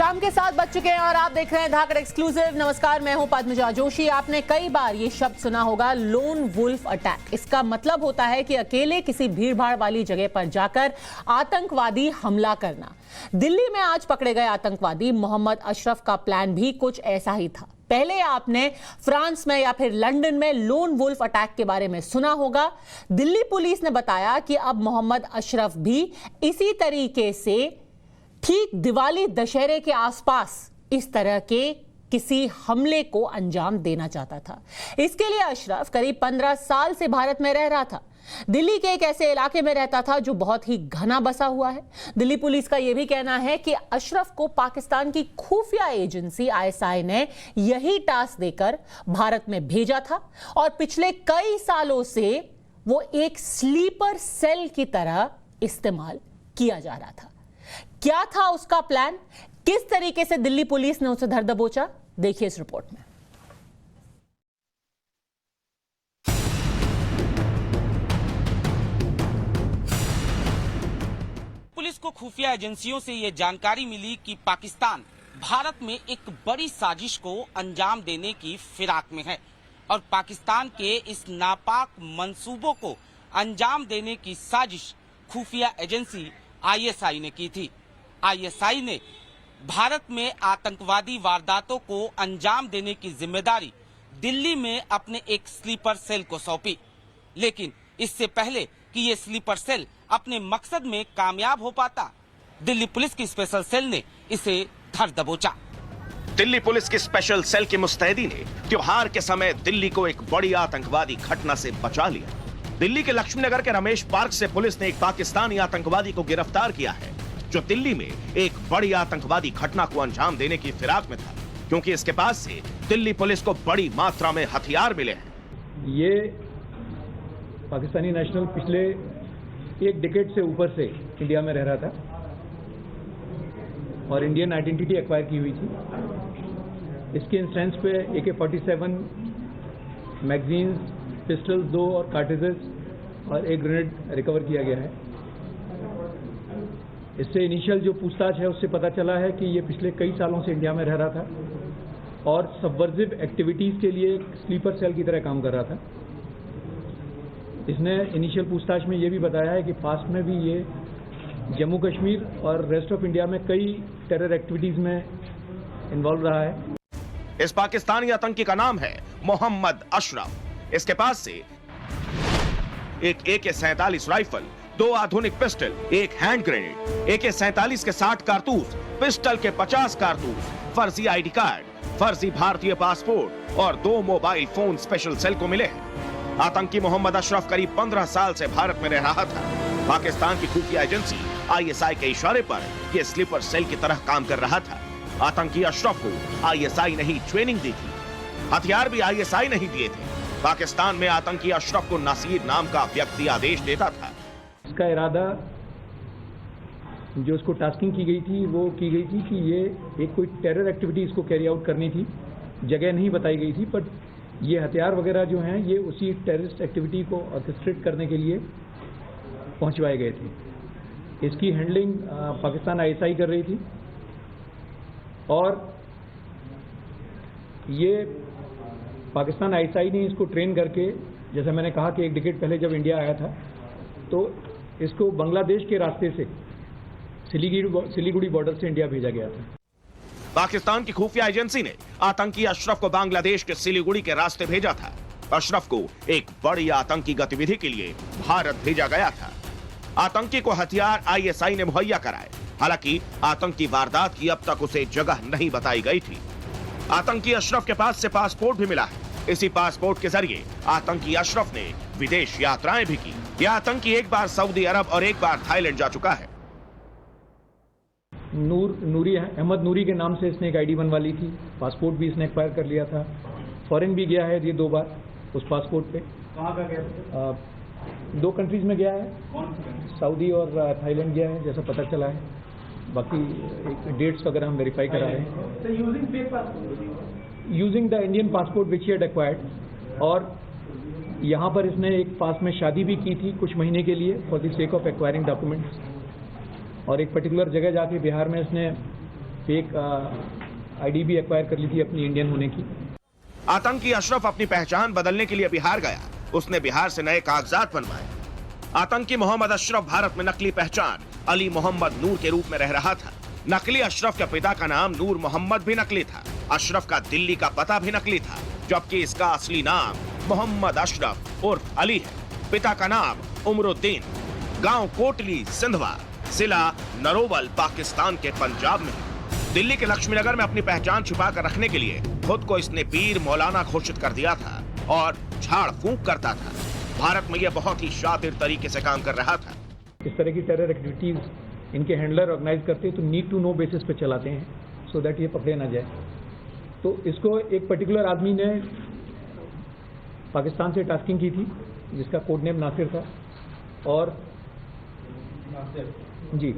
शाम के 7 बज चुके हैं और आप देख रहे हैं धाकड़ एक्सक्लूसिव। नमस्कार, मैं हूं पद्मजा जोशी। आपने कई बार ये शब्द सुना होगा, लोन वुल्फ अटैक। इसका मतलब होता है कि अकेले किसी भीड़भाड़ वाली जगह पर जाकर आतंकवादी हमला करना। दिल्ली में आज पकड़े गए आतंकवादी मोहम्मद अशरफ का प्लान भी कुछ ऐसा ही था। पहले आपने फ्रांस में या फिर लंदन में लोन वुल्फ अटैक के बारे में सुना होगा। दिल्ली पुलिस ने बताया कि अब मोहम्मद अशरफ भी इसी तरीके से ठीक दिवाली दशहरे के आसपास इस तरह के किसी हमले को अंजाम देना चाहता था। इसके लिए अशरफ करीब 15 साल से भारत में रह रहा था। दिल्ली के एक ऐसे इलाके में रहता था जो बहुत ही घना बसा हुआ है। दिल्ली पुलिस का यह भी कहना है कि अशरफ को पाकिस्तान की खुफिया एजेंसी ISI ने यही टास्क देकर भारत में भेजा था और पिछले कई सालों से वो एक स्लीपर सेल की तरह इस्तेमाल किया जा रहा था। क्या था उसका प्लान? किस तरीके से दिल्ली पुलिस ने उसे धर दबोचा? देखिए इस रिपोर्ट में। पुलिस को खुफिया एजेंसियों से यह जानकारी मिली कि पाकिस्तान भारत में एक बड़ी साजिश को अंजाम देने की फिराक में है और पाकिस्तान के इस नापाक मंसूबों को अंजाम देने की साजिश खुफिया एजेंसी ISI ने की थी। ISI ने भारत में आतंकवादी वारदातों को अंजाम देने की जिम्मेदारी दिल्ली में अपने एक स्लीपर सेल को सौंपी, लेकिन इससे पहले कि ये स्लीपर सेल अपने मकसद में कामयाब हो पाता, दिल्ली पुलिस की स्पेशल सेल ने इसे धर दबोचा। दिल्ली पुलिस की स्पेशल सेल की मुस्तैदी ने त्योहार के समय दिल्ली को एक बड़ी आतंकवादी घटना से बचा लिया। दिल्ली के लक्ष्मीनगर के रमेश पार्क से पुलिस ने एक पाकिस्तानी आतंकवादी को गिरफ्तार किया है जो दिल्ली में एक बड़ी आतंकवादी घटना को अंजाम देने की फिराक में था, क्योंकि इसके पास से दिल्ली पुलिस को बड़ी मात्रा में हथियार मिले हैं। ये पाकिस्तानी नेशनल पिछले एक डिकेड से ऊपर से इंडिया में रह रहा था और इंडियन आइडेंटिटी एक्वायर की हुई थी। इसके इंस्टेंस पे AK-47 मैगजीन्स, पिस्टल्स 2 और कार्ट्रिजेस और एक ग्रेनेड रिकवर किया गया है। इससे इनिशियल जो पूछताछ है उससे पता चला है कि ये पिछले कई सालों से इंडिया में रह रहा था और सबवर्सिव एक्टिविटीज़ के लिए एक स्लीपर सेल की तरह काम कर रहा था। इसने इनिशियल पूछताछ में ये भी बताया है कि पास्ट में भी ये जम्मू कश्मीर और रेस्ट ऑफ इंडिया में कई टेरर एक्टिविटीज़ में इन्वॉल्व रहा है। इस पाकिस्तानी आतंकी का नाम है मोहम्मद अशरफ। इसके पास से एक AK-47 राइफल, 2 आधुनिक पिस्टल, एक हैंड ग्रेनेड, AK-47 के 60 कारतूस, पिस्टल के 50 कारतूस, फर्जी ID कार्ड, फर्जी भारतीय पासपोर्ट और 2 मोबाइल फोन स्पेशल सेल को मिले हैं। आतंकी मोहम्मद अशरफ करीब 15 साल से भारत में रह रहा था। पाकिस्तान की खुफिया एजेंसी ISI के इशारे पर यह स्लीपर सेल की तरह काम कर रहा था। आतंकी अशरफ को ISI ने ही ट्रेनिंग दी थी, हथियार भी ISI नहीं दिए थे। पाकिस्तान में आतंकी अशरफ को नासिर नाम का व्यक्ति आदेश देता था। इसका इरादा जो उसको टास्किंग की गई थी वो की गई थी कि ये एक कोई टेरर एक्टिविटी इसको कैरी आउट करनी थी। जगह नहीं बताई गई थी, पर ये हथियार वगैरह जो हैं ये उसी टेररिस्ट एक्टिविटी को ऑर्केस्ट्रेट करने के लिए पहुंचवाए गए थे। इसकी हैंडलिंग पाकिस्तान ISI कर रही थी और ये पाकिस्तान ISI ने इसको ट्रेन करके, जैसा मैंने कहा कि एक डिकेड पहले जब इंडिया आया था तो इसको बांग्लादेश के रास्ते से सिलीगुड़ी बॉर्डर से इंडिया भेजा गया था। पाकिस्तान की खुफिया एजेंसी ने आतंकी अशरफ को बांग्लादेश के सिलीगुड़ी के रास्ते भेजा था। अशरफ को एक बड़ी आतंकी गतिविधि के लिए भारत भेजा गया था। आतंकी को हथियार ISI ने मुहैया कराए। हालांकि आतंकी वारदात की अब तक उसे जगह नहीं बताई गई थी। आतंकी अशरफ के पास से पासपोर्ट भी मिला है। इसी पासपोर्ट के जरिए आतंकी अशरफ ने विदेश यात्राएं भी की। यह आतंकी एक बार सऊदी अरब और एक बार थाईलैंड जा चुका है। अहमद नूरी के नाम से इसने एक ID बनवा ली थी। पासपोर्ट भी इसने एक्वायर कर लिया था। फॉरेन भी गया है ये 2 बार उस पासपोर्ट पे। कहाँ का गया? 2 कंट्रीज में गया है, सऊदी और थाईलैंड गया है जैसा पता चला है। बाकी डेट्स वगैरह हम वेरीफाई करा रहे हैं। Using the Indian passport which he had acquired, और यहाँ पर इसने एक पास में शादी भी की थी कुछ महीने के लिए for the sake of acquiring documents, और एक पर्टिकुलर जगह जाके बिहार में इसने फेक आईडी भी एक्वायर कर ली थी अपनी इंडियन होने की। आतंकी अशरफ अपनी पहचान बदलने के लिए बिहार गया। उसने बिहार से नए कागजात बनवाए। आतंकी मोहम्मद अशरफ भारत में नकली पहचान अली मोहम्मद नूर के रूप में रह रहा था। नकली अशरफ के पिता का नाम नूर मोहम्मद भी नकली था। अशरफ का दिल्ली का पता भी नकली था, जबकि इसका असली नाम मोहम्मद अशरफ उर्फ अली है। पिता का नाम उमरुद्दीन, गांव कोटली सिंधवा, जिला नरोवल पाकिस्तान के पंजाब में। दिल्ली के लक्ष्मीनगर में अपनी पहचान छुपा कर रखने के लिए खुद को इसने पीर मौलाना घोषित कर दिया था और झाड़ फूंक करता था। भारत में यह बहुत ही शातिर तरीके से काम कर रहा था। इस तरह की टेरर एक्टिविटीज इनके हैंडलर ऑर्गेनाइज करते हैं तो नीड टू नो बेसिस पे चलाते हैं, सो दैट ये पकड़े ना जाए। तो इसको एक पर्टिकुलर आदमी ने पाकिस्तान से टास्किंग की थी, जिसका कोड नेम नासिर था, और जी,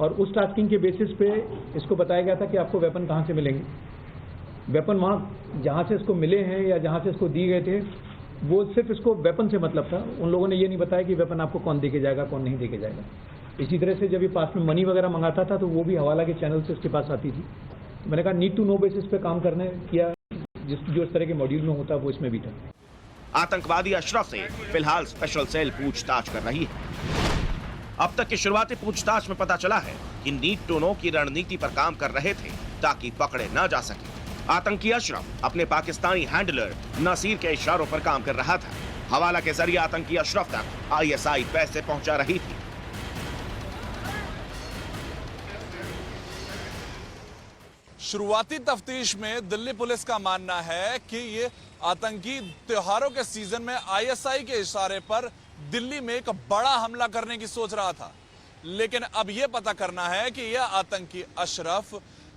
और उस टास्किंग के बेसिस पे इसको बताया गया था कि आपको वेपन कहाँ से मिलेंगे। वेपन वहाँ जहाँ से इसको मिले हैं या जहाँ से इसको दिए गए थे, वो सिर्फ इसको वेपन से मतलब था। उन लोगों ने ये नहीं बताया कि वेपन आपको कौन देके जाएगा, कौन नहीं देके जाएगा। इसी तरह से जब ये पास में मनी वगैरह मंगाता था तो वो भी हवाला के चैनल से इसके पास आती थी। मैंने कहा नीड टू नो बेसिस पे काम करने किया, जो इस तरह के मॉड्यूल में होता है वो इसमें भी था। आतंकवादी अशरफ से फिलहाल स्पेशल सेल पूछताछ कर रही है। अब तक की शुरुआती पूछताछ में पता चला है कि नीड टू नो की रणनीति पर काम कर रहे थे ताकि पकड़े न जा सके। आतंकी अशरफ अपने पाकिस्तानी हैंडलर नसीर के इशारों पर काम कर रहा था। हवाला के जरिए आतंकी अशरफ तक आईएसआई पैसे पहुंचा रही थी। शुरुआती तफ्तीश में दिल्ली पुलिस का मानना है कि ये आतंकी त्योहारों के सीजन में आईएसआई के इशारे पर दिल्ली में एक बड़ा हमला करने की सोच रहा था। लेकिन अब यह पता करना है कि यह आतंकी अशरफ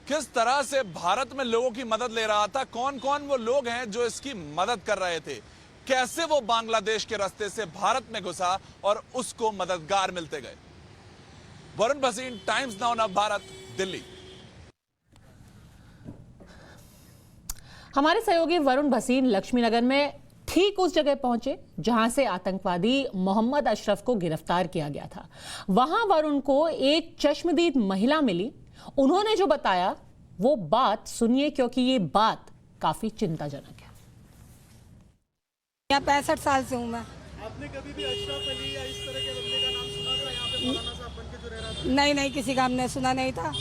किस तरह से भारत में लोगों की मदद ले रहा था, कौन कौन वो लोग हैं जो इसकी मदद कर रहे थे, कैसे वो बांग्लादेश के रास्ते से भारत में घुसा और उसको मददगार मिलते गए। वरुण भसीन, टाइम्स नाउ नव भारत, दिल्ली। हमारे सहयोगी वरुण भसीन लक्ष्मीनगर में ठीक उस जगह पहुंचे जहां से आतंकवादी मोहम्मद अशरफ को गिरफ्तार किया गया था। वहां वरुण को एक चश्मदीद महिला मिली। उन्होंने जो बताया वो बात सुनिए, क्योंकि ये बात काफी चिंताजनक है। यहाँ 65 साल से हूँ मैं। आपने कभी भी अशरफ अली या इस तरह के बंदे का नाम सुना था यहाँ पे मौलाना साहब बन के जो रह रहा था? नहीं, किसी का हमने सुना नहीं था।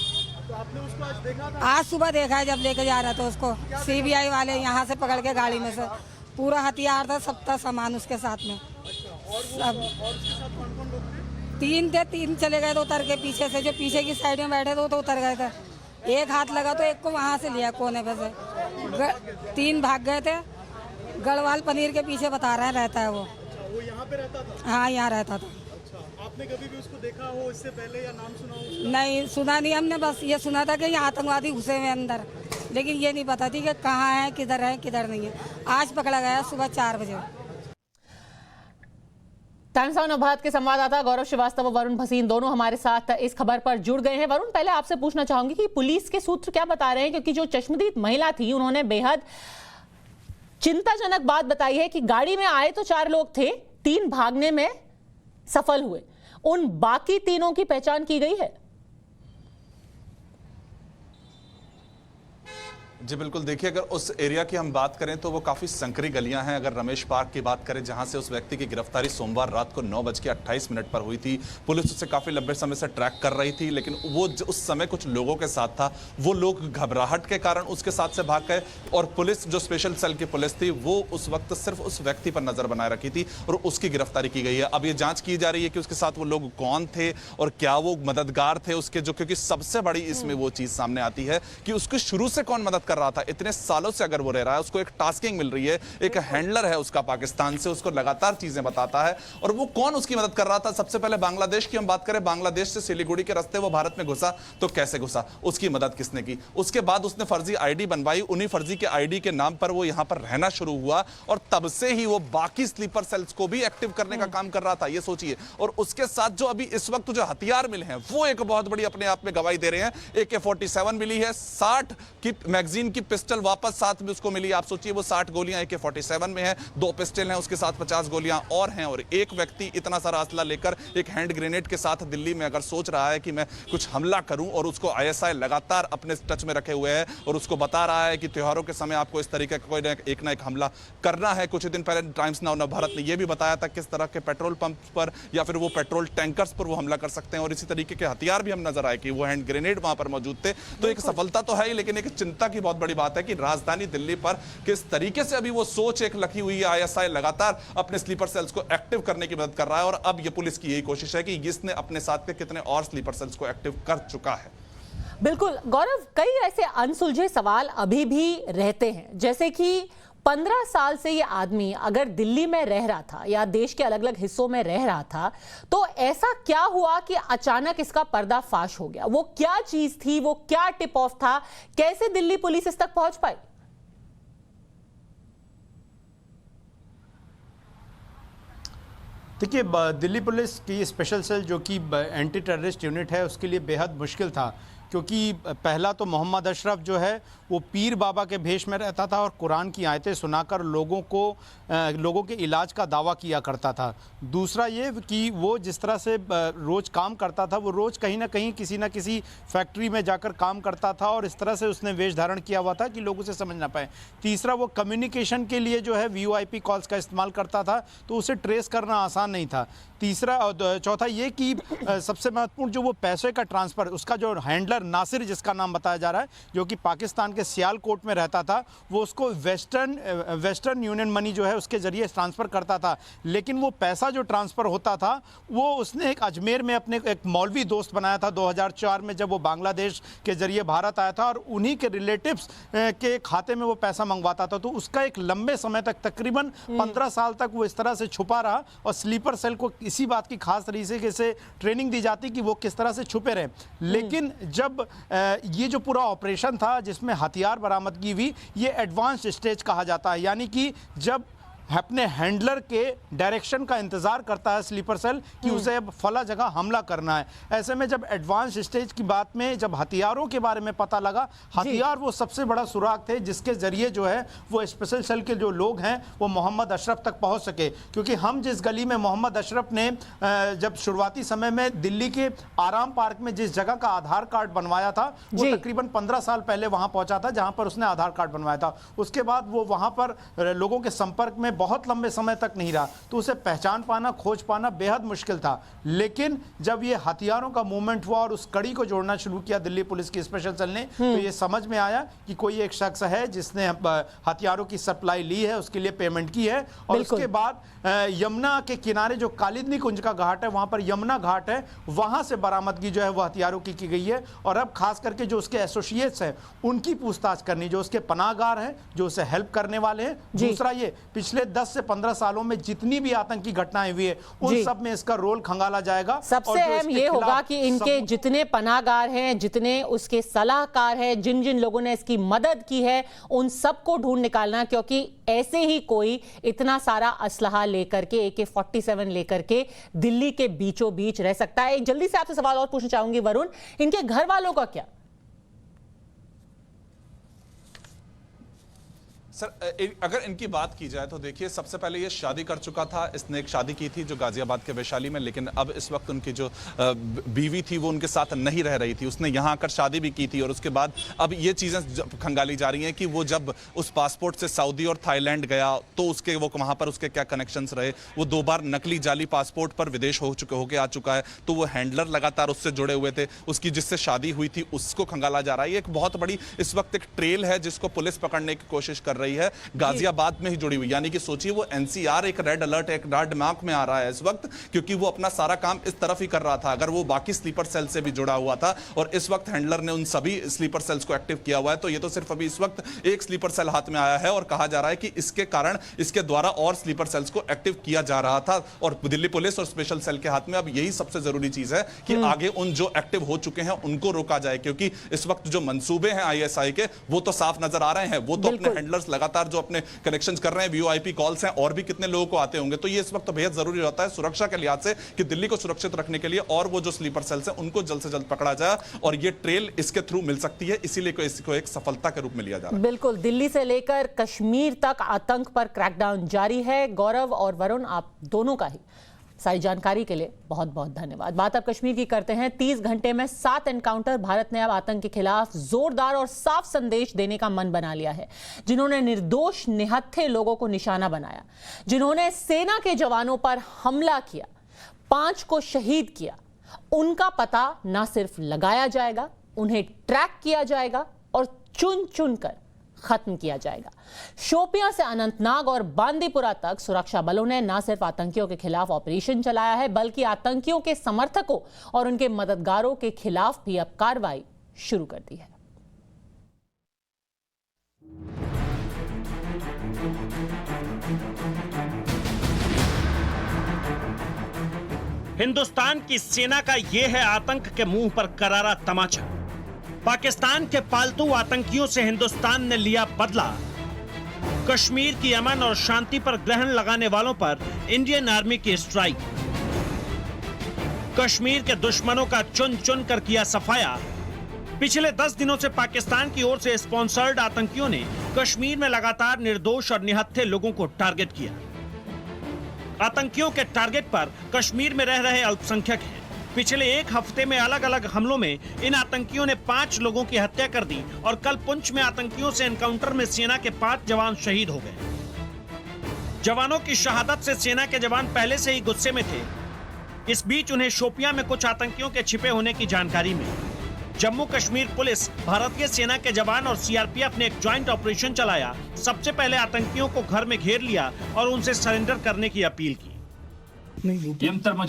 तो आपने उसको आज देखा था? आज सुबह देखा है, जब लेके जा रहा था उसको सीबीआई वाले यहाँ से पकड़ के गाड़ी में से। पूरा हथियार था, सब था सामान उसके साथ में। और उसके साथ कौन कौन लोग थे? तीन चले गए, तो उतर के पीछे से, जो पीछे की साइड में बैठे थे वो तो उतर गए थे। एक हाथ लगा तो एक को वहाँ से लिया कोने पे से। 3 भाग गए थे। गढ़वाल पनीर के पीछे बता रहा है रहता है वो। वो यहाँ पे रहता था? हाँ, यहाँ रहता था। अच्छा, आपने कभी भी उसको देखा हो इससे पहले या नाम सुना हो? नहीं, सुना नहीं हमने, बस ये सुना था कि ये आतंकवादी घुसे हुए अंदर, लेकिन ये नहीं पता थी कि कहाँ है, किधर नहीं है। आज पकड़ा गया सुबह 4 बजे। टाइम्स नाउ नव भारत के संवाददाता गौरव श्रीवास्तव और वरुण भसीन दोनों हमारे साथ इस खबर पर जुड़ गए हैं। वरुण, पहले आपसे पूछना चाहूंगी कि पुलिस के सूत्र क्या बता रहे हैं, क्योंकि जो चश्मदीद महिला थी उन्होंने बेहद चिंताजनक बात बताई है कि गाड़ी में आए तो 4 लोग थे, 3 भागने में सफल हुए। उन बाकी 3 की पहचान की गई है? जी बिल्कुल, देखिए अगर उस एरिया की हम बात करें तो वो काफ़ी संकरी गलियां हैं। अगर रमेश पार्क की बात करें जहां से उस व्यक्ति की गिरफ्तारी सोमवार रात को 9:28 पर हुई थी, पुलिस उसे काफ़ी लंबे समय से ट्रैक कर रही थी, लेकिन वो उस समय कुछ लोगों के साथ था। वो लोग घबराहट के कारण उसके साथ से भाग गए और पुलिस, जो स्पेशल सेल की पुलिस थी, वो उस वक्त सिर्फ उस व्यक्ति पर नजर बनाए रखी थी और उसकी गिरफ्तारी की गई है। अब ये जाँच की जा रही है कि उसके साथ वो लोग कौन थे और क्या वो मददगार थे उसके, जो क्योंकि सबसे बड़ी इसमें वो चीज़ सामने आती है कि उसको शुरू से कौन मदद कर रहा था। इतने सालों से अगर वो रह रहा है, उसको एक टास्किंग मिल रही है, एक हैंडलर है उसका पाकिस्तान से, उसको लगातार चीजें बताता है, और वो कौन उसकी मदद कर रहा था। सबसे पहले बांग्लादेश की हम बात करें, बांग्लादेश से सिलीगुड़ी के रास्ते वो भारत में घुसा, तो कैसे घुसा, उसकी मदद किसने की। उसके बाद उसने फर्जी आईडी बनवाई, उन्हीं फर्जी के आईडी के नाम पर वो यहां पर रहना शुरू हुआ और तब से ही वो बाकी स्लीपर सेल्स को भी एक्टिव करने का काम कर रहा था, ये सोचिए। और उसके साथ जो अभी इस वक्त जो हथियार मिले हैं वो एक बहुत बड़ी अपने आप में गवाही दे रहे हैं। AK-47 मिली है, 60 की मैगजीन 3 की पिस्टल वापस साथ में उसको मिली। आप सोचिए, वो 60 गोलियां AK-47 में है, 2 पिस्टल हैं, उसके साथ 50 गोलियां और हैं, और एक व्यक्ति इतना सारा असला लेकर एक हैंड ग्रेनेड के साथ दिल्ली में अगर सोच रहा है कि मैं कुछ हमला करूं, और उसको ISI लगातार अपने टच में रखे हुए है और उसको बता रहा है कि त्योहारों के समय आपको इस तरीके का कोई एक ना एक हमला करना है। कुछ दिन पहले टाइम्स नाउ नवभारत ने यह भी बताया था किस तरह के पेट्रोल पंप पर या फिर वो पेट्रोल टैंकर्स पर वो हमला कर सकते हैं, और इसी तरीके के हथियार भी हम नजर आए कि वो हैंड ग्रेनेड वहां पर मौजूद थे। तो एक सफलता तो है ही, लेकिन एक चिंता की बहुत बड़ी बात है कि राजधानी दिल्ली पर किस तरीके से अभी वो सोच एक लगी हुई है। ISI लगातार अपने स्लीपर सेल्स को एक्टिव करने की मदद कर रहा है, और अब ये पुलिस की यही कोशिश है कि इसने अपने साथ के कितने और स्लीपर सेल्स को एक्टिव कर चुका है। बिल्कुल गौरव, कई ऐसे अनसुलझे सवाल अभी भी रहते हैं, जैसे कि 15 साल से ये आदमी अगर दिल्ली में रह रहा था या देश के अलग अलग हिस्सों में रह रहा था, तो ऐसा क्या हुआ कि अचानक इसका पर्दाफाश हो गया? वो क्या चीज थी, वो क्या टिप ऑफ था, कैसे दिल्ली पुलिस इस तक पहुंच पाई? देखिए, दिल्ली पुलिस की स्पेशल सेल जो कि एंटी टेररिस्ट यूनिट है, उसके लिए बेहद मुश्किल था, क्योंकि पहला तो मोहम्मद अशरफ जो है वो पीर बाबा के भेष में रहता था और कुरान की आयतें सुनाकर लोगों के इलाज का दावा किया करता था। दूसरा ये कि वो जिस तरह से रोज़ काम करता था, वो रोज़ कहीं ना कहीं किसी न किसी फैक्ट्री में जाकर काम करता था, और इस तरह से उसने वेश धारण किया हुआ था कि लोग उसे समझ ना पाए। तीसरा, वो कम्युनिकेशन के लिए जो है VoIP कॉल्स का इस्तेमाल करता था, तो उसे ट्रेस करना आसान नहीं था। चौथा ये कि सबसे महत्वपूर्ण जो वो पैसे का ट्रांसफ़र, उसका जो हैंडलर नासिर जिसका नाम बताया जा रहा है, जो कि पाकिस्तान के सियालकोट में रहता था, वो उसको वेस्टर्न यूनियन मनी जो है उसके ज़रिए ट्रांसफ़र करता था। लेकिन वो पैसा जो ट्रांसफ़र होता था, वो उसने एक अजमेर में अपने एक मौलवी दोस्त बनाया था 2004 में, जब वो बांग्लादेश के ज़रिए भारत आया था, और उन्हीं के रिलेटिव्स के खाते में वो पैसा मंगवाता था। तो उसका एक लंबे समय तक, तकरीबन 15 साल तक वो इस तरह से छुपा रहा, और स्लीपर सेल को इसी बात की खास तरीके से ट्रेनिंग दी जाती कि वो किस तरह से छुपे रहे। लेकिन जब ये जो पूरा ऑपरेशन था जिसमें हथियार बरामदगी हुई, ये एडवांस स्टेज कहा जाता है, यानी कि जब अपने हैंडलर के डायरेक्शन का इंतजार करता है स्लीपर सेल कि उसे अब फला जगह हमला करना है। ऐसे में जब एडवांस स्टेज की बात में जब हथियारों के बारे में पता लगा, हथियार वो सबसे बड़ा सुराग थे जिसके जरिए जो है वो स्पेशल सेल के जो लोग हैं वो मोहम्मद अशरफ तक पहुंच सके। क्योंकि हम जिस गली में मोहम्मद अशरफ ने जब शुरुआती समय में दिल्ली के आराम पार्क में जिस जगह का आधार कार्ड बनवाया था, वो तकरीबन 15 साल पहले वहां पहुंचा था जहां पर उसने आधार कार्ड बनवाया था। उसके बाद वो वहां पर लोगों के संपर्क में बहुत लंबे समय तक नहीं रहा, तो उसे पहचान पाना, खोज पाना बेहद मुश्किल था। लेकिन जब ये हथियारों का मूवमेंट हुआ और उस कड़ी को जोड़ना शुरू किया दिल्ली पुलिस की स्पेशल सेल ने, तो ये समझ में आया कि कोई एक शख्स है जिसने हथियारों की सप्लाई ली है, उसके लिए पेमेंट की है। और उसके बाद यमुना के किनारे जो कालिंदी कुंज का घाट है, वहां पर यमुना घाट है, वहां से बरामदगी जो है वो हथियारों की गई है। और अब खास करके जो उसके एसोसिएट्स हैं उनकी पूछताछ करनी, जो उसके पनाहगार हैं, जो उसे हेल्प करने वाले हैं। दूसरा ये पिछले 10 से 15 सालों में जितनी भी आतंकी घटनाएं हुई है उन सब में इसका रोल खंगाला जाएगा। सबसे अहम ये होगा कि इनके जितने पनाहगार हैं, जितने उसके सलाहकार हैं, जिन जिन लोगों ने इसकी मदद की है, उन सबको ढूंढ निकालना, क्योंकि ऐसे ही कोई इतना सारा असलहा लेकर के, AK-47 लेकर के दिल्ली के बीचों बीच रह सकता है। एक जल्दी से आपसे सवाल और पूछना चाहूंगी वरुण, इनके घर वालों का क्या? सर, अगर इनकी बात की जाए तो देखिए, सबसे पहले ये शादी कर चुका था। इसने एक शादी की थी जो गाजियाबाद के वैशाली में, लेकिन अब इस वक्त उनकी जो बीवी थी वो उनके साथ नहीं रह रही थी। उसने यहाँ आकर शादी भी की थी, और उसके बाद अब ये चीज़ें खंगाली जा रही हैं कि वो जब उस पासपोर्ट से सऊदी और थाईलैंड गया तो उसके वो वहाँ पर उसके क्या कनेक्शंस रहे। वो 2 बार नकली जाली पासपोर्ट पर विदेश होके आ चुका है, तो वो हैंडलर लगातार उससे जुड़े हुए थे। उसकी जिससे शादी हुई थी उसको खंगाला जा रहा है। ये एक बहुत बड़ी इस वक्त एक ट्रेल है जिसको पुलिस पकड़ने की कोशिश कर रही है, गाजियाबाद में ही जुड़ी हुई। यानी कि सोचिए, वो NCR एक रेड अलर्ट, एक रेड दिमाग में आ रहा है इस वक्त, क्योंकि वो अपना सारा काम इस तरफ ही कर रहा था। अगर वो बाकी स्लीपर सेल से भी जुड़ा हुआ था और इस वक्त हैंडलर ने उन सभी स्लीपर सेल्स को एक्टिव किया हुआ है, तो ये तो सिर्फ अभी इस वक्त एक स्लीपर सेल हाथ में आया है, और कहा जा रहा है कि इसके कारण इसके द्वारा और स्लीपर सेल्स को एक्टिव किया जा रहा था। और दिल्ली पुलिस और स्पेशल सेल के हाथ में अब यही सबसे जरूरी चीज है कि आगे उन जो एक्टिव हो चुके हैं उनको रोका जाए, क्योंकि इस वक्त जो मंसूबे हैं ISI के वो तो साफ नजर आ रहे हैं। वो तो अपने हैंडलर्स लगातार जो अपने कनेक्शन कर रहे हैं, वीओआईपी कॉल्स हैं, और भी कितने लोगों को आते होंगे। तो ये इस वक्त तो बेहद जरूरी रहता है सुरक्षा के लिहाज से कि दिल्ली को सुरक्षित रखने के लिए और वो जो स्लीपर सेल्स हैं उनको जल्द से जल्द पकड़ा जाए, और ये ट्रेल इसके थ्रू मिल सकती है, इसीलिए इसको एक सफलता के रूप में लिया जा रहा है। बिल्कुल, दिल्ली से लेकर कश्मीर तक आतंक पर क्रैकडाउन जारी है। गौरव और वरुण, आप दोनों का ही सारी जानकारी के लिए बहुत बहुत धन्यवाद। बात अब कश्मीर की करते हैं। 30 घंटे में 7 एनकाउंटर। भारत ने अब आतंक के खिलाफ जोरदार और साफ संदेश देने का मन बना लिया है। जिन्होंने निर्दोष निहत्थे लोगों को निशाना बनाया, जिन्होंने सेना के जवानों पर हमला किया, 5 को शहीद किया, उनका पता ना सिर्फ लगाया जाएगा, उन्हें ट्रैक किया जाएगा और चुन चुन कर खत्म किया जाएगा। शोपियां से अनंतनाग और बांदीपुरा तक सुरक्षा बलों ने न सिर्फ आतंकियों के खिलाफ ऑपरेशन चलाया है, बल्कि आतंकियों के समर्थकों और उनके मददगारों के खिलाफ भी अब कार्रवाई शुरू कर दी है। हिंदुस्तान की सेना का यह है आतंक के मुंह पर करारा तमाचा। पाकिस्तान के पालतू आतंकियों से हिंदुस्तान ने लिया बदला। कश्मीर की अमन और शांति पर ग्रहण लगाने वालों पर इंडियन आर्मी की स्ट्राइक। कश्मीर के दुश्मनों का चुन चुन कर किया सफाया। पिछले 10 दिनों से पाकिस्तान की ओर से स्पॉन्सर्ड आतंकियों ने कश्मीर में लगातार निर्दोष और निहत्थे लोगों को टारगेट किया। आतंकियों के टारगेट पर कश्मीर में रह रहे अल्पसंख्यक हैं। पिछले एक हफ्ते में अलग अलग हमलों में इन आतंकियों ने 5 लोगों की हत्या कर दी और कल पुंछ में आतंकियों से एनकाउंटर में सेना के 5 जवान शहीद हो गए। जवानों की शहादत से सेना के जवान पहले से ही गुस्से में थे। इस बीच उन्हें शोपियां में कुछ आतंकियों के छिपे होने की जानकारी मिली। जम्मू कश्मीर पुलिस, भारतीय सेना के जवान और सीआरपीएफ ने एक ज्वाइंट ऑपरेशन चलाया। सबसे पहले आतंकियों को घर में घेर लिया और उनसे सरेंडर करने की अपील की। अंदर में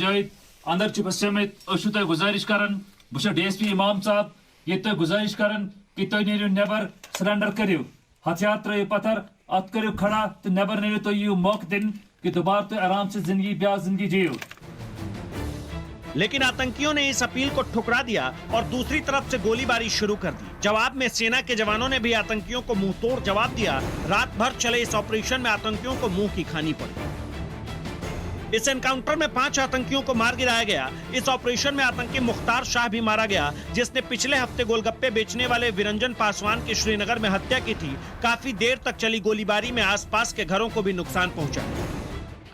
गुजारिश करन बह DSP इमाम साहब ये तो गुजारिश करन कि तुम नीरू नबर सरेंडर करियो, हथियार त्रो पत्थर अत करियो खड़ा तो नबर नीरू तो ये मौका दिन कि दोबारा तो आराम से जिंदगी जियो। लेकिन आतंकियों ने इस अपील को ठुकरा दिया और दूसरी तरफ से गोलीबारी शुरू कर दी। जवाब में सेना के जवानों ने भी आतंकियों को मुंह तोड़ जवाब दिया। रात भर चले इस ऑपरेशन में आतंकियों को मुंह की खानी पड़ी। इस एनकाउंटर में 5 आतंकियों को मार गिराया गया। इस ऑपरेशन में आतंकी मुख्तार शाह भी मारा गया, जिसने पिछले हफ्ते गोलगप्पे बेचने वाले विरंजन पासवान की श्रीनगर में हत्या की थी। काफी देर तक चली गोलीबारी में आसपास के घरों को भी नुकसान पहुंचा।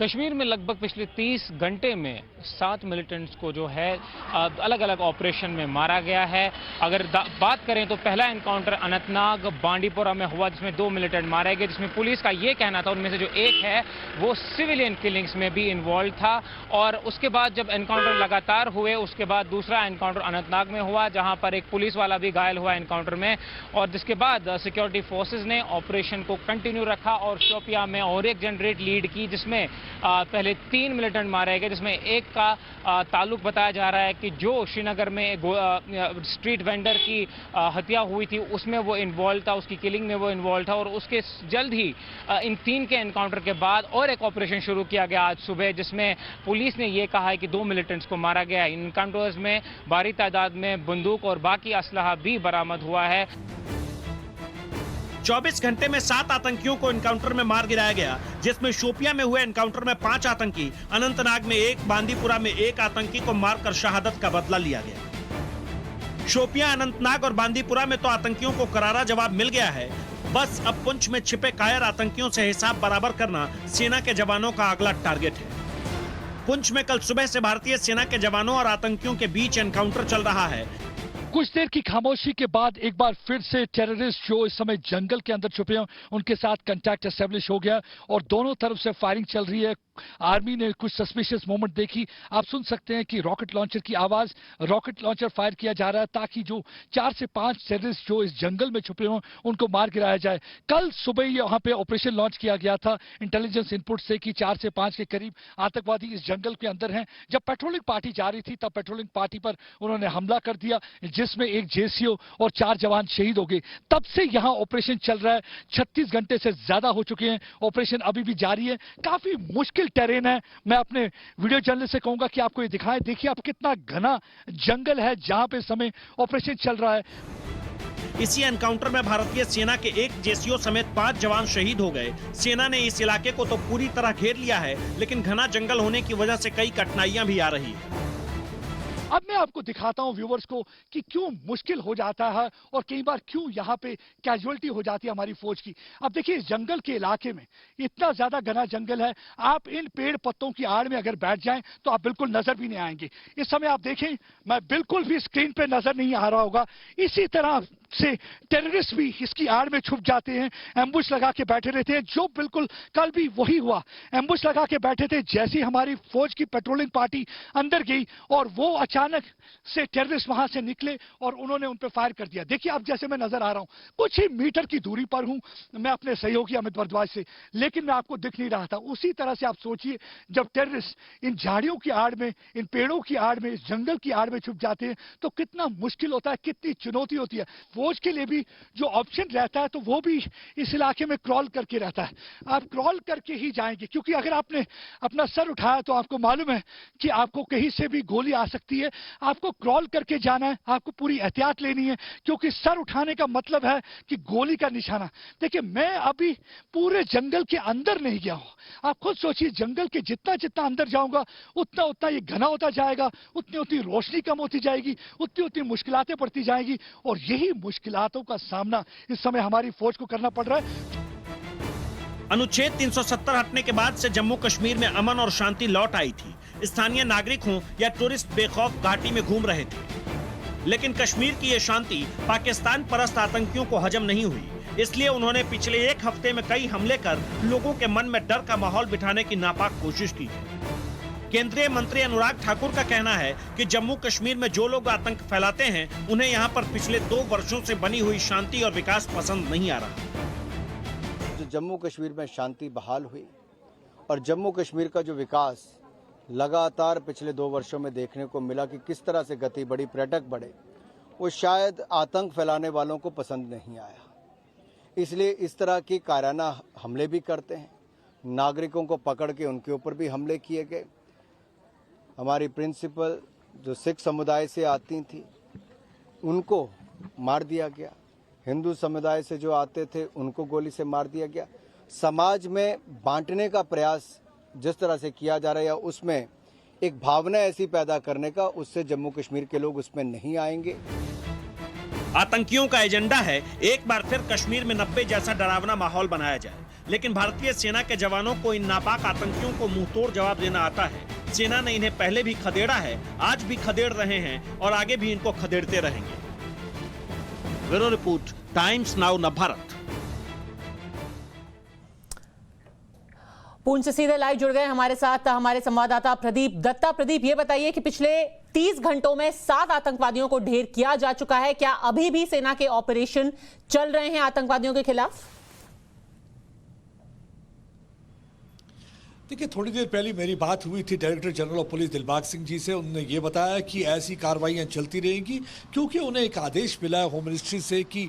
कश्मीर में लगभग पिछले 30 घंटे में 7 मिलिटेंट्स को जो है अलग अलग ऑपरेशन में मारा गया है। अगर बात करें तो पहला एनकाउंटर अनंतनाग बांडीपुरा में हुआ, जिसमें 2 मिलिटेंट मारे गए, जिसमें पुलिस का ये कहना था उनमें से जो एक है वो सिविलियन किलिंग्स में भी इन्वॉल्व था। और उसके बाद जब एनकाउंटर लगातार हुए, उसके बाद दूसरा एनकाउंटर अनंतनाग में हुआ, जहां पर एक पुलिस वाला भी घायल हुआ एनकाउंटर में। और जिसके बाद सिक्योरिटी फोर्सेज ने ऑपरेशन को कंटिन्यू रखा और शोपिया में और एक जनरेट लीड की, जिसमें पहले 3 मिलिटेंट मारे गए, जिसमें एक का ताल्लुक बताया जा रहा है कि जो श्रीनगर में स्ट्रीट वेंडर की हत्या हुई थी उसमें वो इन्वॉल्व था, उसकी किलिंग में वो इन्वॉल्व था। और उसके जल्द ही इन 3 के एनकाउंटर के बाद और एक ऑपरेशन शुरू किया गया आज सुबह, जिसमें पुलिस ने ये कहा है कि 2 मिलिटेंट्स को मारा गया है। इन एनकाउंटर्स में भारी तादाद में बंदूक और बाकी असलहा भी बरामद हुआ है। 24 घंटे में 7 आतंकियों को एनकाउंटर में मार गिराया गया, जिसमें शोपियां में हुए एनकाउंटर में 5 आतंकी, अनंतनाग में 1, बांदीपुरा में 1 आतंकी को मारकर शहादत का बदला लिया गया। शोपियां, अनंतनाग और बांदीपुरा में तो आतंकियों को करारा जवाब मिल गया है। बस अब पुंछ में छिपे कायर आतंकियों से हिसाब बराबर करना सेना के जवानों का अगला टारगेट है। पुंछ में कल सुबह से भारतीय सेना के जवानों और आतंकियों के बीच एनकाउंटर चल रहा है। कुछ देर की खामोशी के बाद एक बार फिर से टेररिस्ट जो इस समय जंगल के अंदर छुपे हैं उनके साथ कांटेक्ट एस्टेब्लिश हो गया और दोनों तरफ से फायरिंग चल रही है। आर्मी ने कुछ सस्पिशियस मोमेंट देखी, आप सुन सकते हैं कि रॉकेट लॉन्चर की आवाज, रॉकेट लॉन्चर फायर किया जा रहा है ताकि जो 4 से 5 टेररिस्ट जो इस जंगल में छुपे हों उनको मार गिराया जाए। कल सुबह यहाँ पे ऑपरेशन लॉन्च किया गया था इंटेलिजेंस इनपुट से कि 4 से 5 के करीब आतंकवादी इस जंगल के अंदर हैं। जब पेट्रोलिंग पार्टी जा रही थी तब पेट्रोलिंग पार्टी पर उन्होंने हमला कर दिया, जिसमें एक जेसीओ और 4 जवान शहीद हो गए। तब से यहाँ ऑपरेशन चल रहा है, 36 घंटे से ज्यादा हो चुके हैं, ऑपरेशन अभी भी जारी है। काफी मुश्किल टेरेन है। मैं अपने वीडियो जर्नलिस्ट से कहूंगा कि आपको ये दिखाएं, देखिए आप कितना घना जंगल है जहां पे समय ऑपरेशन चल रहा है। इसी एनकाउंटर में भारतीय सेना के एक जेसीओ समेत 5 जवान शहीद हो गए। सेना ने इस इलाके को तो पूरी तरह घेर लिया है, लेकिन घना जंगल होने की वजह से कई कठिनाइयां भी आ रही है। अब मैं आपको दिखाता हूं व्यूवर्स को कि क्यों मुश्किल हो जाता है और कई बार क्यों यहाँ पे कैजुअलिटी हो जाती है हमारी फौज की। अब देखिए, इस जंगल के इलाके में इतना ज्यादा घना जंगल है, आप इन पेड़ पत्तों की आड़ में अगर बैठ जाएं तो आप बिल्कुल नजर भी नहीं आएंगे। इस समय आप देखें, मैं बिल्कुल भी स्क्रीन पे नजर नहीं आ रहा होगा। इसी तरह से टेररिस्ट भी इसकी आड़ में छुप जाते हैं, एम्बुश लगा के बैठे रहते हैं, जो बिल्कुल कल भी वही हुआ। एम्बुश लगा के बैठे थे, जैसे ही हमारी फौज की पेट्रोलिंग पार्टी अंदर गई और वो अचानक से टेररिस्ट वहां से निकले और उन्होंने उन पर फायर कर दिया। देखिए, अब जैसे मैं नजर आ रहा हूं, कुछ ही मीटर की दूरी पर हूं मैं अपने सहयोगी अमित भारद्वाज से, लेकिन मैं आपको दिख नहीं रहा था। उसी तरह से आप सोचिए, जब टेररिस्ट इन झाड़ियों की आड़ में, इन पेड़ों की आड़ में, इस जंगल की आड़ में छुप जाते हैं तो कितना मुश्किल होता है, कितनी चुनौती होती है। फौज के लिए भी जो ऑप्शन रहता है तो वो भी इस इलाके में क्रॉल करके रहता है। आप क्रॉल करके ही जाएंगे, क्योंकि अगर आपने अपना सर उठाया तो आपको मालूम है कि आपको कहीं से भी गोली आ सकती है। आपको क्रॉल करके जाना है, आपको पूरी एहतियात लेनी है, क्योंकि सर उठाने का मतलब है कि गोली का निशाना। देखिए, मैं अभी पूरे जंगल के अंदर नहीं गया हूं। आप खुद सोचिए, जंगल के जितना जितना अंदर जाऊंगा उतना उतना ये घना होता जाएगा, उतनी उतनी रोशनी कम होती जाएगी, उतनी उतनी मुश्किलातें बढ़ती जाएगी, और यही मुश्किलातों का सामना इस समय हमारी फौज को करना पड़ रहा है। अनुच्छेद 370 हटने के बाद से जम्मू कश्मीर में अमन और शांति लौट आई थी। स्थानीय नागरिक हों या टूरिस्ट बेखौफ घाटी में घूम रहे थे, लेकिन कश्मीर की ये शांति पाकिस्तान परस्त आतंकियों को हजम नहीं हुई। इसलिए उन्होंने पिछले एक हफ्ते में कई हमले कर लोगों के मन में डर का माहौल बिठाने की नापाक कोशिश की। केंद्रीय मंत्री अनुराग ठाकुर का कहना है कि जम्मू कश्मीर में जो लोग आतंक फैलाते हैं, उन्हें यहाँ पर पिछले 2 वर्षों से बनी हुई शांति और विकास पसंद नहीं आ रहा। जो जम्मू कश्मीर में शांति बहाल हुई और जम्मू कश्मीर का जो विकास लगातार पिछले 2 वर्षों में देखने को मिला कि किस तरह से गति बढ़ी, पर्यटक बढ़े, वो शायद आतंक फैलाने वालों को पसंद नहीं आया। इसलिए इस तरह की कायराना हमले भी करते हैं, नागरिकों को पकड़ के उनके ऊपर भी हमले किए गए। हमारी प्रिंसिपल जो सिख समुदाय से आती थी उनको मार दिया गया, हिंदू समुदाय से जो आते थे उनको गोली से मार दिया गया। समाज में बांटने का प्रयास जिस तरह से किया जा रहा है, उसमें एक भावना ऐसी पैदा करने का, उससे जम्मू कश्मीर के लोग उसमें नहीं आएंगे। आतंकियों का एजेंडा है एक बार फिर कश्मीर में 90 जैसा डरावना माहौल बनाया जाए, लेकिन भारतीय सेना के जवानों को इन नापाक आतंकियों को मुंहतोड़ जवाब देना आता है। सेना ने इन्हें पहले भी खदेड़ा है, आज भी खदेड़ रहे हैं और आगे भी इनको खदेड़ते रहेंगे। Bureau report, times now Navbharat. Poonch से सीधे लाइव जुड़ गए हमारे साथ हमारे संवाददाता प्रदीप दत्ता। प्रदीप, ये बताइए कि पिछले 30 घंटों में 7 आतंकवादियों को ढेर किया जा चुका है। क्या अभी भी सेना के ऑपरेशन चल रहे हैं आतंकवादियों के खिलाफ? देखिए, थोड़ी देर पहले मेरी बात हुई थी director general of police Dilbag Singh ji से। उन्होंने ये बताया कि ऐसी कार्रवाइयां चलती रहेंगी, क्योंकि उन्हें एक आदेश मिला है होम मिनिस्ट्री से कि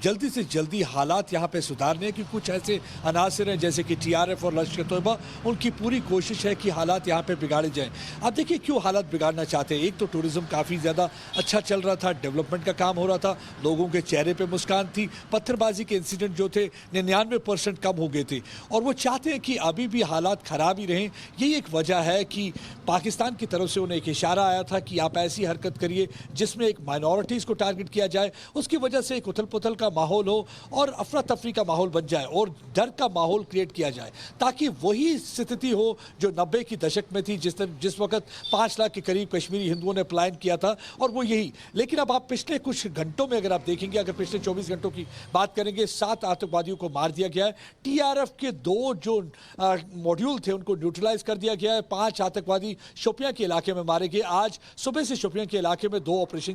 जल्दी से जल्दी हालात यहाँ पे सुधारने की। कुछ ऐसे अनासर हैं जैसे कि टीआरएफ और लश्कर तोयबा, उनकी पूरी कोशिश है कि हालात यहाँ पे बिगाड़े जाएं। अब देखिए, क्यों हालात बिगाड़ना चाहते हैं? एक तो टूरिज्म काफ़ी ज़्यादा अच्छा चल रहा था, डेवलपमेंट का काम हो रहा था, लोगों के चेहरे पर मुस्कान थी, पत्थरबाजी के इंसिडेंट जो थे 99% कम हो गए थे, और वो चाहते हैं कि अभी भी हालात खराब ही रहें। यही एक वजह है कि पाकिस्तान की तरफ से उन्हें एक इशारा आया था कि आप ऐसी हरकत करिए जिसमें एक माइनॉरिटीज़ को टारगेट किया जाए, उसकी वजह से एक उथल पुथल का माहौल हो और अफरा तफरी का माहौल बन जाए और डर का माहौल क्रिएट किया जाए, ताकि वही स्थिति हो जो 90 की दशक में थी, जिस वक्त 5 लाख के करीब कश्मीरी हिंदुओं ने पलायन किया था, और वो यही। लेकिन अब आप पिछले कुछ घंटों में अगर आप देखेंगे, अगर पिछले 24 घंटों की बात करेंगे, 7 आतंकवादियों को मार दिया गया है। टीआरएफ के 2 जो मॉड्यूल थे उनको न्यूट्रलाइज कर दिया गया है। 5 आतंकवादी शोपियां के इलाके में मारे गए। आज सुबह से शोपियां के इलाके में 2 ऑपरेशन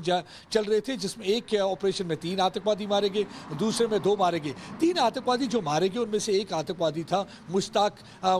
चल रहे थे, जिसमें एक ऑपरेशन में 3 आतंकवादी मारे गए, दूसरे में 2 मारे गए। 3 आतंकवादी जो मारे गए उनमें से एक आतंकवादी था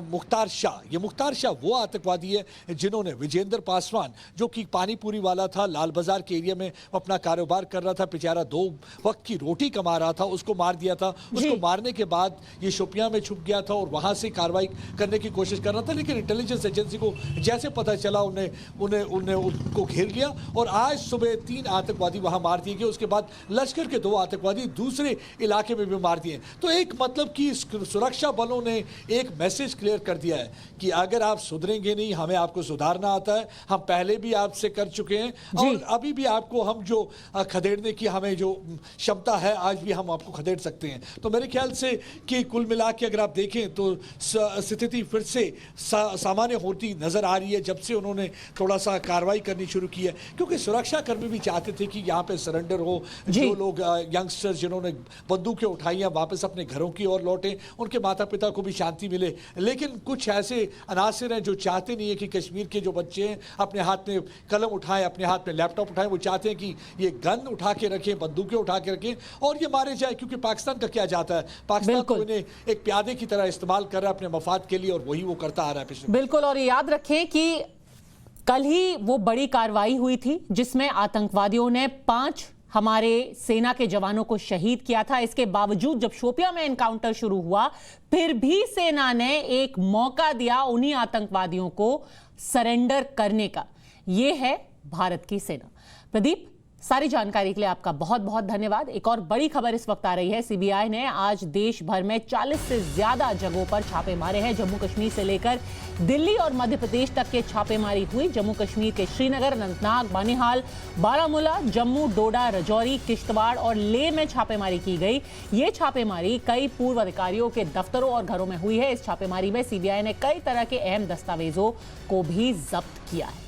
मुख्तार शाह। ये मुख्तार शाह वो आतंकवादी है जिन्होंने विजेंद्र पासवान, जो कि पानीपुरी वाला था, लाल बाजार के एरिया में अपना कारोबार कर रहा था, बेचारा 2 वक्त की रोटी कमा रहा था, उसको मार दिया था। उसको मारने के बाद ये शोपियां में छुप गया था और वहां से कार्रवाई करने की कोशिश कोशिश कर रहा था, लेकिन इंटेलिजेंस एजेंसी को जैसे पता चला उन्हें उनको घेर लिया और आज सुबह 3 आतंकवादी वहां मार दिए गए। उसके बाद लश्कर के 2 आतंकवादी दूसरे इलाके में भी मार दिए। तो एक मतलब कि सुरक्षा बलों ने एक मैसेज क्लियर कर दिया है कि अगर आप सुधरेंगे नहीं, हमें आपको सुधारना आता है, हम पहले भी आपसे कर चुके हैं और अभी भी आपको हम जो खदेड़ने की हमें जो क्षमता है आज भी हम आपको खदेड़ सकते हैं। तो मेरे ख्याल से कि कुल मिला के अगर आप देखें तो स्थिति फिर से सामान्य होती नजर आ रही है जब से उन्होंने थोड़ा सा कार्रवाई करनी शुरू की है, क्योंकि सुरक्षा कर्मी भी चाहते थे कि यहाँ पे सरेंडर हो, जो लोग यंगस्टर्स जिन्होंने बंदूकें उठाई हैं वापस अपने घरों की ओर लौटे, उनके माता पिता को भी शांति मिले। लेकिन कुछ ऐसे अनासिर हैं जो चाहते नहीं है कि कश्मीर के जो बच्चे हैं अपने हाथ में कलम उठाएं, अपने हाथ में लैपटॉप उठाएं। वो चाहते हैं कि ये गन उठा के रखें, बंदूकें उठा के रखें और ये मारे जाए, क्योंकि पाकिस्तान का क्या जाता है, पाकिस्तान तो इन्हें एक प्यादे की तरह इस्तेमाल कर रहा है अपने मफाद के लिए और वही वो करता आ रहा है पिछले। बिल्कुल, और याद रखें कि कल ही वो बड़ी कार्रवाई हुई थी जिसमें आतंकवादियों ने 5 हमारे सेना के जवानों को शहीद किया था। इसके बावजूद जब शोपियां में एनकाउंटर शुरू हुआ फिर भी सेना ने एक मौका दिया उन्हीं आतंकवादियों को सरेंडर करने का। यह है भारत की सेना। प्रदीप, सारी जानकारी के लिए आपका बहुत बहुत धन्यवाद। एक और बड़ी खबर इस वक्त आ रही है, सीबीआई ने आज देश भर में 40 से ज्यादा जगहों पर छापे मारे हैं। जम्मू कश्मीर से लेकर दिल्ली और मध्य प्रदेश तक के छापेमारी हुई। जम्मू कश्मीर के श्रीनगर, अनंतनाग, बानीहाल, बारामूला, जम्मू, डोडा, राजौरी, किश्तवाड़ और लेह में छापेमारी की गई। ये छापेमारी कई पूर्व अधिकारियों के दफ्तरों और घरों में हुई है। इस छापेमारी में सीबीआई ने कई तरह के अहम दस्तावेजों को भी जब्त किया है।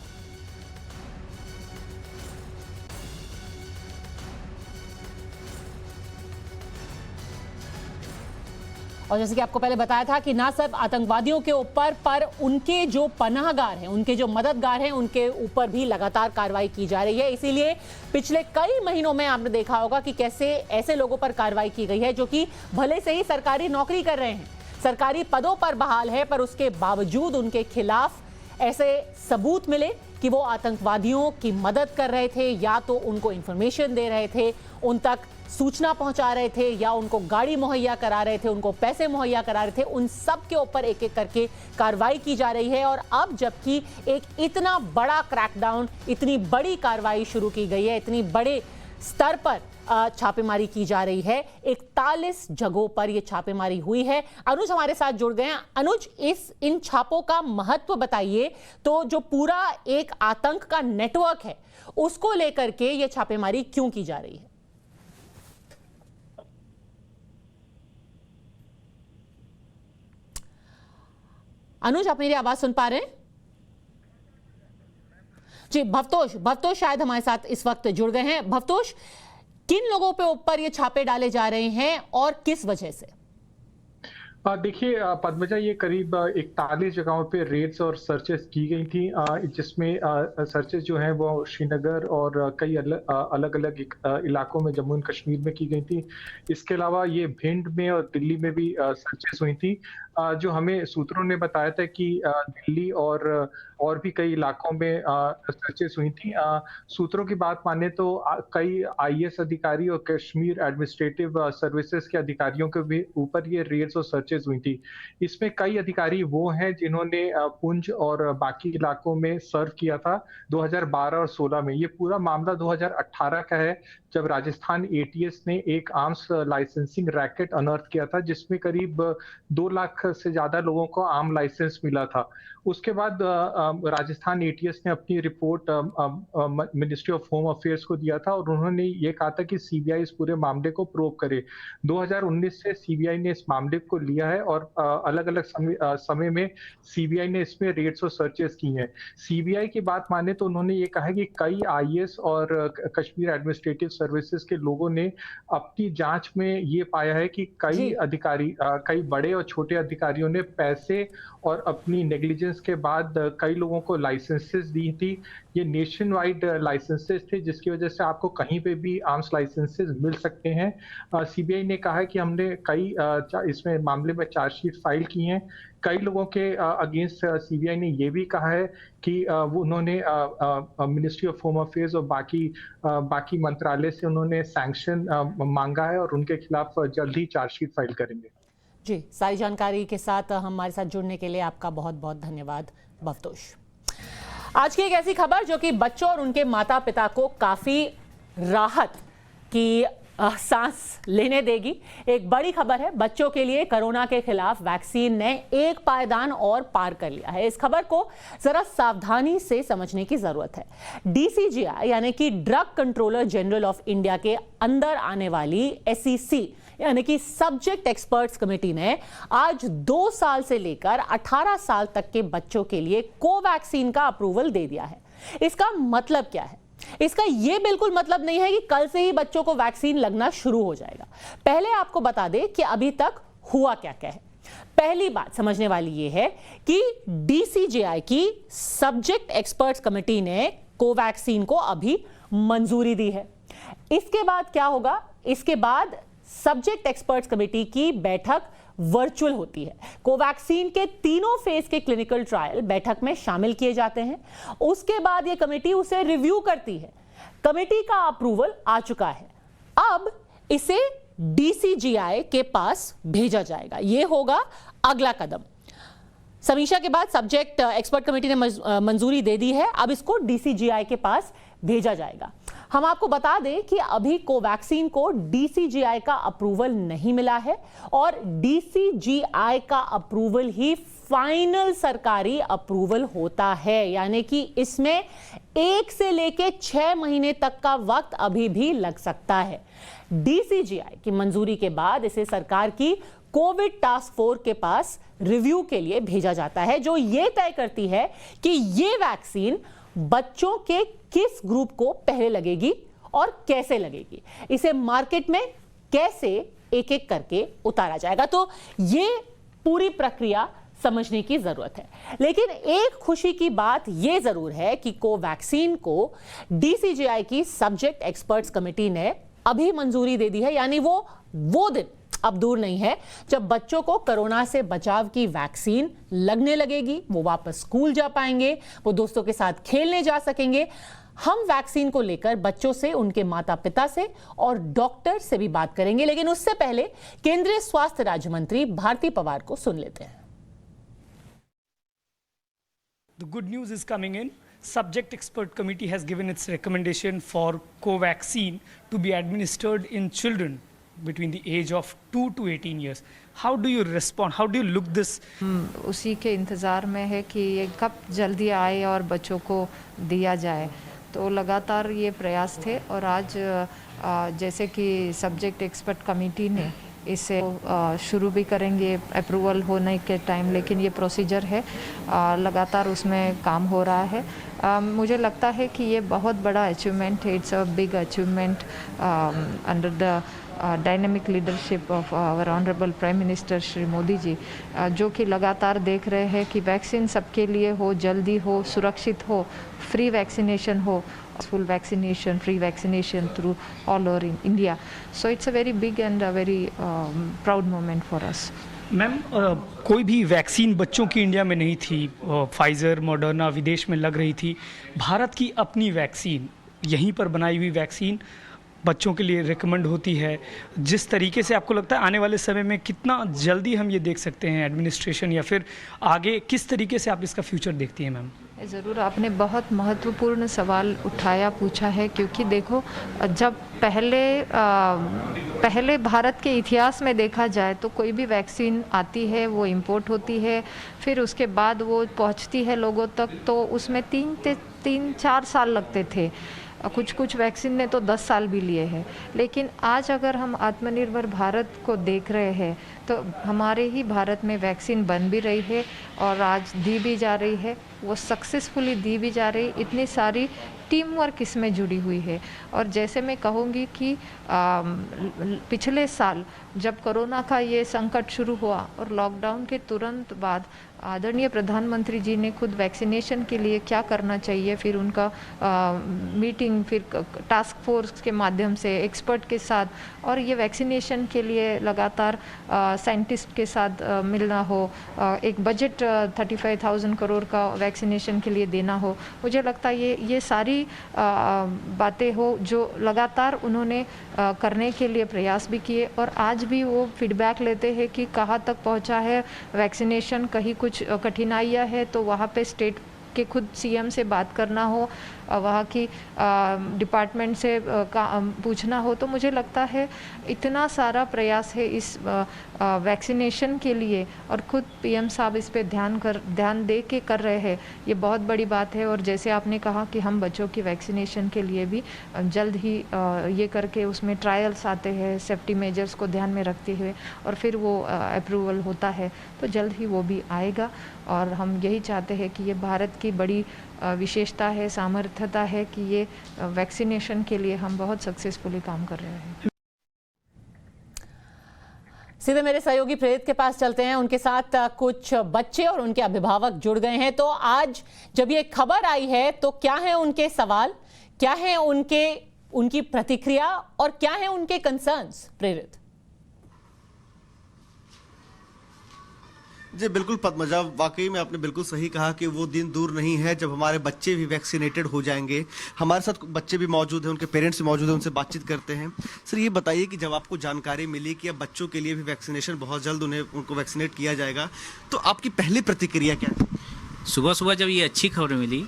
और जैसे कि आपको पहले बताया था कि ना सिर्फ आतंकवादियों के ऊपर पर उनके जो पनाहगार हैं, उनके जो मददगार हैं, उनके ऊपर भी लगातार कार्रवाई की जा रही है। इसीलिए पिछले कई महीनों में आपने देखा होगा कि कैसे ऐसे लोगों पर कार्रवाई की गई है जो कि भले से ही सरकारी नौकरी कर रहे हैं, सरकारी पदों पर बहाल है, पर उसके बावजूद उनके खिलाफ ऐसे सबूत मिले कि वो आतंकवादियों की मदद कर रहे थे, या तो उनको इंफॉर्मेशन दे रहे थे, उन तक सूचना पहुंचा रहे थे, या उनको गाड़ी मुहैया करा रहे थे, उनको पैसे मुहैया करा रहे थे। उन सब के ऊपर एक एक करके कार्रवाई की जा रही है। और अब जबकि एक इतना बड़ा क्रैकडाउन, इतनी बड़ी कार्रवाई शुरू की गई है, इतनी बड़े स्तर पर छापेमारी की जा रही है, 41 जगहों पर यह छापेमारी हुई है। अनुज हमारे साथ जुड़ गए हैं। अनुज, इन छापों का महत्व बताइए। तो जो पूरा एक आतंक का नेटवर्क है उसको लेकर के यह छापेमारी क्यों की जा रही है? अनुज, आप मेरी आवाज सुन पा रहे हैं? जी, भवतोष शायद हमारे साथ इस वक्त जुड़ गए हैं। भवतोष, किन लोगों पे ऊपर ये छापे डाले जा रहे हैं और किस वजह से? देखिए पद्मजा, ये करीब 41 जगहों पे रेड्स और सर्चेस की गई थी, जिसमें सर्चेस जो हैं वो श्रीनगर और कई अलग अलग इलाकों में जम्मू एंड कश्मीर में की गई थी। इसके अलावा ये भिंड में और दिल्ली में भी सर्चेस हुई थी। जो हमें सूत्रों ने बताया था कि दिल्ली और भी कई इलाकों में सर्चेस हुई थी। सूत्रों की बात माने तो कई आईएएस अधिकारी और कश्मीर एडमिनिस्ट्रेटिव सर्विसेज के अधिकारियों के भी ऊपर ये रेड्स और सर्चेस हुई थी। इसमें कई अधिकारी वो हैं जिन्होंने पुंछ और बाकी इलाकों में सर्व किया था 2012 और 16 में। ये पूरा मामला 2018 का है, जब राजस्थान एटीएस ने एक आर्म्स लाइसेंसिंग रैकेट अनर्थ किया था, जिसमें करीब 2 लाख से ज्यादा लोगों को आर्म लाइसेंस मिला था। उसके बाद राजस्थान एटीएस ने अपनी report ministry of home affairs को दिया था और उन्होंने ये कहा था कि सीबीआई इस पूरे मामले को प्रोब करे। 2019 से सीबीआई ने इस मामले को लिया है और अलग अलग समय में सीबीआई ने इसमें रेड्स और सर्चेस की हैं। सीबीआई की बात माने तो उन्होंने ये कहा कि कई आईएएस और कश्मीर एडमिनिस्ट्रेटिव सर्विसेज के लोगों ने अपनी जांच में ये पाया है कि कई अधिकारी, कई बड़े और छोटे अधिकारियों ने पैसे और अपनी नेग्लिजेंस के बाद कई लोगों को लाइसेंसेस दी थी। ये नेशन वाइड लाइसेंसेस थे, जिसकी वजह से आपको कहीं पे भी आर्म्स लाइसेंसेस मिल सकते हैं। सीबीआई ने कहा है कि हमने कई इसमें मामले में चार्जशीट फाइल की हैं। कई लोगों के अगेंस्ट सीबीआई ने ये भी कहा है कि वो उन्होंने मिनिस्ट्री ऑफ होम अफेयर्स और बाकी मंत्रालय से उन्होंने सैंक्शन मांगा है और उनके खिलाफ जल्द ही चार्जशीट फाइल करेंगे। जी, सारी जानकारी के साथ हमारे साथ जुड़ने के लिए आपका बहुत बहुत धन्यवाद भवतोष। आज की एक ऐसी खबर जो कि बच्चों और उनके माता पिता को काफी राहत की सांस लेने देगी। एक बड़ी खबर है, बच्चों के लिए कोरोना के खिलाफ वैक्सीन ने एक पायदान और पार कर लिया है। इस खबर को जरा सावधानी से समझने की जरूरत है। डीसीजीआई यानी कि drug controller general of India के अंदर आने वाली SEC यानी कि सब्जेक्ट एक्सपर्ट्स कमेटी ने आज 2 साल से लेकर 18 साल तक के बच्चों के लिए कोवैक्सीन का अप्रूवल दे दिया है। इसका मतलब क्या है? इसका यह बिल्कुल मतलब नहीं है कि कल से ही बच्चों को वैक्सीन लगना शुरू हो जाएगा। पहले आपको बता दें कि अभी तक हुआ क्या क्या है। पहली बात समझने वाली यह है कि डीसीजीआई की सब्जेक्ट एक्सपर्ट्स कमेटी ने कोवैक्सीन को अभी मंजूरी दी है। इसके बाद क्या होगा? इसके बाद सब्जेक्ट एक्सपर्ट्स कमेटी की बैठक वर्चुअल होती है। कोवैक्सीन के तीनों फेज के क्लिनिकल ट्रायल बैठक में शामिल किए जाते हैं। उसके बाद यह कमेटी उसे रिव्यू करती है। कमेटी का अप्रूवल आ चुका है, अब इसे डीसीजीआई के पास भेजा जाएगा। यह होगा अगला कदम। समीक्षा के बाद सब्जेक्ट एक्सपर्ट कमेटी ने मंजूरी दे दी है, अब इसको डीसीजीआई के पास भेजा जाएगा। हम आपको बता दें कि अभी कोवैक्सीन को डीसीजीआई का अप्रूवल नहीं मिला है और डीसीजीआई का अप्रूवल ही फाइनल सरकारी अप्रूवल होता है, यानी कि इसमें 1 से लेकर 6 महीने तक का वक्त अभी भी लग सकता है। डीसीजीआई की मंजूरी के बाद इसे सरकार की कोविड टास्क फोर्स के पास रिव्यू के लिए भेजा जाता है, जो यह तय करती है कि यह वैक्सीन बच्चों के किस ग्रुप को पहले लगेगी और कैसे लगेगी, इसे मार्केट में कैसे एक एक करके उतारा जाएगा। तो ये पूरी प्रक्रिया समझने की जरूरत है। लेकिन एक खुशी की बात यह जरूर है कि कोवैक्सीन को डीसीजीआई की सब्जेक्ट एक्सपर्ट्स कमेटी ने अभी मंजूरी दे दी है, यानी वो दिन अब दूर नहीं है जब बच्चों को कोरोना से बचाव की वैक्सीन लगने लगेगी। वो वापस स्कूल जा पाएंगे, वो दोस्तों के साथ खेलने जा सकेंगे। हम वैक्सीन को लेकर बच्चों से, उनके माता पिता से और डॉक्टर से भी बात करेंगे, लेकिन उससे पहले केंद्रीय स्वास्थ्य राज्य मंत्री भारती पवार को सुन लेते हैं। The good news is coming in. Subject expert committee has given its recommendation for Covaxin to be administered in children between the age of 2 to 18 years. How do you respond? How do you look this? उसी के इंतज़ार में है कि ये कब जल्दी आए और बच्चों को दिया जाए। तो लगातार ये प्रयास थे और आज जैसे कि सब्जेक्ट एक्सपर्ट कमेटी ने इसे शुरू भी करेंगे अप्रूवल होने के टाइम, लेकिन ये प्रोसीजर है, लगातार उसमें काम हो रहा है। मुझे लगता है कि ये बहुत बड़ा अचीवमेंट है। It's a big achievement under the dynamic leadership of our honourable prime minister Shri Modi ji, जो कि लगातार देख रहे हैं कि वैक्सीन सबके लिए हो, जल्दी हो, सुरक्षित हो, फ्री वैक्सीनेशन हो, full vaccination, free vaccination through all over in India. So it's a very big and a very proud moment for us. Ma'am, कोई भी वैक्सीन बच्चों की इंडिया में नहीं थी। फाइजर, मॉडर्ना विदेश में लग रही थी। भारत की अपनी वैक्सीन, यहीं पर बनाई हुई वैक्सीन बच्चों के लिए रिकमेंड होती है। जिस तरीके से आपको लगता है आने वाले समय में कितना जल्दी हम ये देख सकते हैं एडमिनिस्ट्रेशन, या फिर आगे किस तरीके से आप इसका फ्यूचर देखती हैं मैम? ज़रूर, आपने बहुत महत्वपूर्ण सवाल उठाया, पूछा है, क्योंकि देखो जब पहले भारत के इतिहास में देखा जाए तो कोई भी वैक्सीन आती है वो इंपोर्ट होती है, फिर उसके बाद वो पहुंचती है लोगों तक, तो उसमें 3-4 साल लगते थे। कुछ वैक्सीन ने तो 10 साल भी लिए हैं। लेकिन आज अगर हम आत्मनिर्भर भारत को देख रहे हैं तो हमारे ही भारत में वैक्सीन बन भी रही है और आज दी भी जा रही है, वो सक्सेसफुली दी भी जा रही। इतनी सारी टीम वर्क इसमें जुड़ी हुई है। और जैसे मैं कहूँगी कि पिछले साल जब कोरोना का ये संकट शुरू हुआ और लॉकडाउन के तुरंत बाद आदरणीय प्रधानमंत्री जी ने खुद वैक्सीनेशन के लिए क्या करना चाहिए, फिर उनका मीटिंग, फिर टास्क फोर्स के माध्यम से एक्सपर्ट के साथ, और ये वैक्सीनेशन के लिए लगातार साइंटिस्ट के साथ मिलना हो, एक बजट 35,000 करोड़ का वैक्सीनेशन के लिए देना हो। मुझे लगता है ये सारी बड़ी बातें हो जो लगातार उन्होंने करने के लिए प्रयास भी किए, और आज भी वो फीडबैक लेते हैं कि कहाँ तक पहुँचा है वैक्सीनेशन, कहीं कुछ कठिनाइयाँ है तो वहाँ पे स्टेट के खुद सीएम से बात करना हो, वहाँ की डिपार्टमेंट से पूछना हो। तो मुझे लगता है इतना सारा प्रयास है इस वैक्सीनेशन के लिए, और खुद पीएम साहब इस पे ध्यान दे के कर रहे हैं, ये बहुत बड़ी बात है। और जैसे आपने कहा कि हम बच्चों की वैक्सीनेशन के लिए भी जल्द ही ये करके उसमें ट्रायल्स आते हैं सेफ्टी मेजर्स को ध्यान में रखते हुए, और फिर वो अप्रूवल होता है, तो जल्द ही वो भी आएगा। और हम यही चाहते हैं कि ये भारत की बड़ी विशेषता है, सामर्थ्यता है कि ये वैक्सीनेशन के लिए हम बहुत सक्सेसफुली काम कर रहे हैं। सीधे मेरे सहयोगी प्रेरित के पास चलते हैं, उनके साथ कुछ बच्चे और उनके अभिभावक जुड़ गए हैं। तो आज जब ये खबर आई है तो क्या है उनके सवाल, क्या है उनकी प्रतिक्रिया और क्या है उनके कंसर्न्स? प्रेरित। जी बिल्कुल पद्मजा, वाकई में आपने बिल्कुल सही कहा कि वो दिन दूर नहीं है जब हमारे बच्चे भी वैक्सीनेटेड हो जाएंगे। हमारे साथ बच्चे भी मौजूद हैं, उनके पेरेंट्स भी मौजूद हैं, उनसे बातचीत करते हैं। सर ये बताइए कि जब आपको जानकारी मिली कि अब बच्चों के लिए भी वैक्सीनेशन बहुत जल्द उनको वैक्सीनेट किया जाएगा, तो आपकी पहली प्रतिक्रिया क्या थी? सुबह सुबह जब ये अच्छी खबर मिली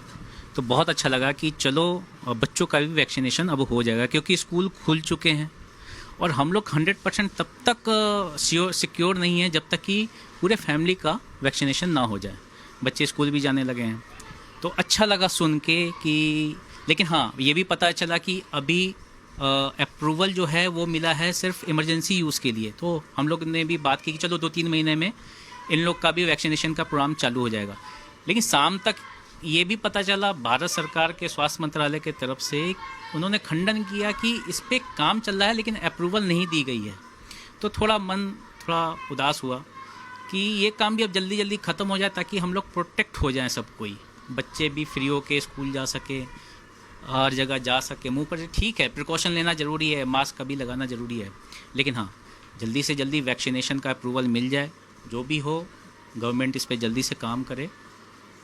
तो बहुत अच्छा लगा कि चलो बच्चों का भी वैक्सीनेशन अब हो जाएगा, क्योंकि स्कूल खुल चुके हैं और हम लोग 100% तब तक सिक्योर नहीं है जब तक कि पूरे फैमिली का वैक्सीनेशन ना हो जाए। बच्चे स्कूल भी जाने लगे हैं, तो अच्छा लगा सुन के कि, लेकिन हाँ ये भी पता चला कि अभी अप्रूवल जो है वो मिला है सिर्फ इमरजेंसी यूज़ के लिए। तो हम लोग ने भी बात की कि चलो 2-3 महीने में इन लोग का भी वैक्सीनेशन का प्रोग्राम चालू हो जाएगा। लेकिन शाम तक ये भी पता चला भारत सरकार के स्वास्थ्य मंत्रालय के तरफ से उन्होंने खंडन किया कि इस पर काम चल रहा है लेकिन अप्रूवल नहीं दी गई है। तो मन थोड़ा उदास हुआ कि ये काम भी अब जल्दी जल्दी ख़त्म हो जाए ताकि हम लोग प्रोटेक्ट हो जाएं, सब कोई, बच्चे भी फ्री हो के स्कूल जा सके, हर जगह जा सके। मुंह पर ठीक है प्रिकॉशन लेना ज़रूरी है, मास्क का भी लगाना ज़रूरी है, लेकिन हाँ जल्दी से जल्दी वैक्सीनेशन का अप्रूवल मिल जाए। जो भी हो गवर्नमेंट इस पर जल्दी से काम करे